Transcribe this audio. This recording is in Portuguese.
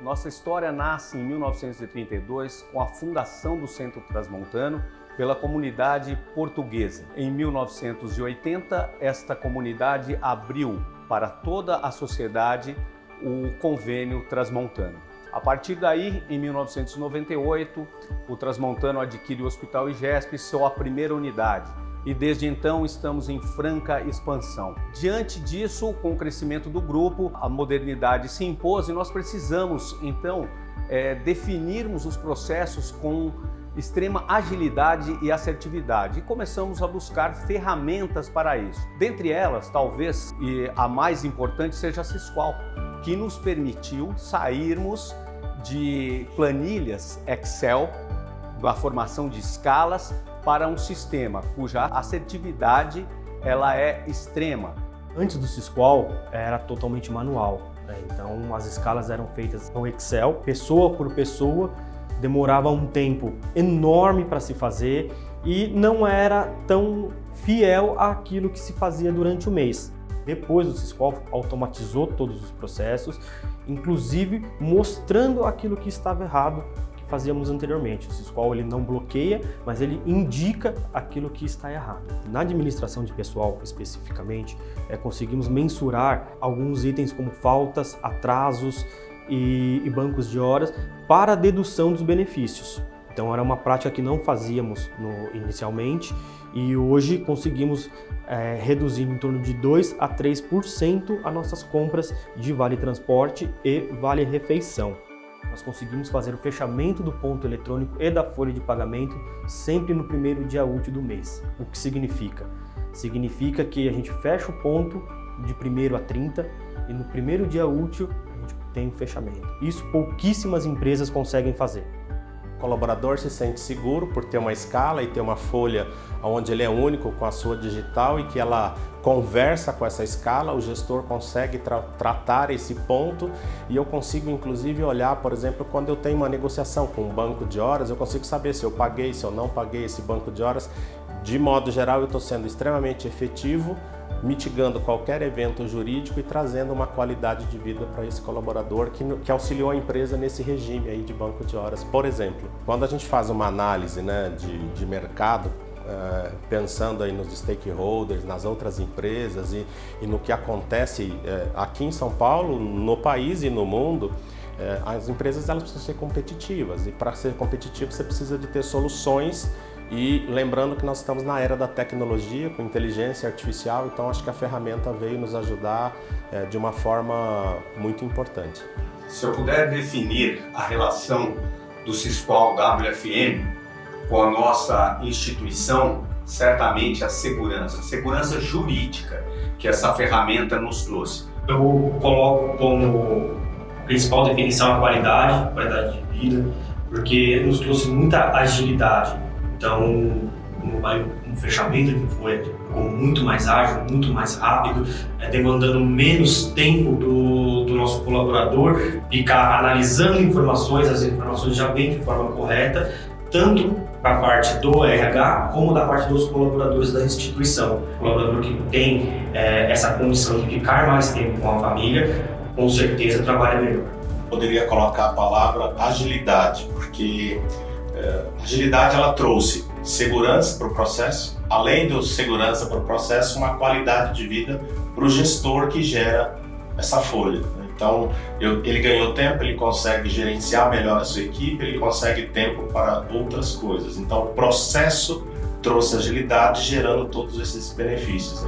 Nossa história nasce em 1932 com a fundação do Centro Transmontano pela comunidade portuguesa. Em 1980, esta comunidade abriu para toda a sociedade o Convênio Transmontano. A partir daí, em 1998, o Transmontano adquire o Hospital IGESP, sua primeira unidade. E desde então estamos em franca expansão. Diante disso, com o crescimento do grupo, a modernidade se impôs e nós precisamos, então, definirmos os processos com extrema agilidade e assertividade. E começamos a buscar ferramentas para isso. Dentre elas, talvez, e a mais importante seja a Sisqual, que nos permitiu sairmos de planilhas Excel, da formação de escalas, para um sistema cuja assertividade ela é extrema. Antes do Sisqual era totalmente manual, né? Então as escalas eram feitas no Excel, pessoa por pessoa, demorava um tempo enorme para se fazer e não era tão fiel àquilo que se fazia durante o mês. Depois do Sisqual automatizou todos os processos, inclusive mostrando aquilo que estava errado que fazíamos anteriormente. O Sisqual ele não bloqueia, mas ele indica aquilo que está errado. Na administração de pessoal, especificamente, conseguimos mensurar alguns itens como faltas, atrasos e bancos de horas para a dedução dos benefícios. Então era uma prática que não fazíamos inicialmente e hoje conseguimos reduzir em torno de 2 a 3% as nossas compras de vale transporte e vale refeição. Nós conseguimos fazer o fechamento do ponto eletrônico e da folha de pagamento sempre no primeiro dia útil do mês. O que significa? Significa que a gente fecha o ponto de 1º a 30 e no primeiro dia útil a gente tem o fechamento. Isso pouquíssimas empresas conseguem fazer. O colaborador se sente seguro por ter uma escala e ter uma folha onde ele é único com a sua digital e que ela conversa com essa escala, o gestor consegue tratar esse ponto e eu consigo inclusive olhar, por exemplo, quando eu tenho uma negociação com um banco de horas, eu consigo saber se eu paguei, se eu não paguei esse banco de horas. De modo geral, eu estou sendo extremamente efetivo, mitigando qualquer evento jurídico e trazendo uma qualidade de vida para esse colaborador que auxiliou a empresa nesse regime aí de banco de horas. Por exemplo, quando a gente faz uma análise, né, de mercado, pensando aí nos stakeholders, nas outras empresas e no que acontece aqui em São Paulo, no país e no mundo, as empresas elas precisam ser competitivas e para ser competitivo você precisa de ter soluções. E lembrando que nós estamos na era da tecnologia, com inteligência artificial, então acho que a ferramenta veio nos ajudar de uma forma muito importante. Se eu puder definir a relação do Sisqual WFM com a nossa instituição, certamente a segurança jurídica que essa ferramenta nos trouxe. Eu coloco como principal definição a qualidade de vida, porque nos trouxe muita agilidade. Então, um fechamento de folha ficou muito mais ágil, muito mais rápido, demandando menos tempo do nosso colaborador ficar analisando informações, as informações já vêm de forma correta, tanto da parte do RH como da parte dos colaboradores da instituição. O colaborador que tem essa condição de ficar mais tempo com a família, com certeza trabalha melhor. Poderia colocar a palavra agilidade, porque agilidade ela trouxe segurança para o processo, além de segurança para o processo, uma qualidade de vida para o gestor que gera essa folha. Então, ele ganhou tempo, ele consegue gerenciar melhor a sua equipe, ele consegue tempo para outras coisas. Então, o processo trouxe agilidade, gerando todos esses benefícios.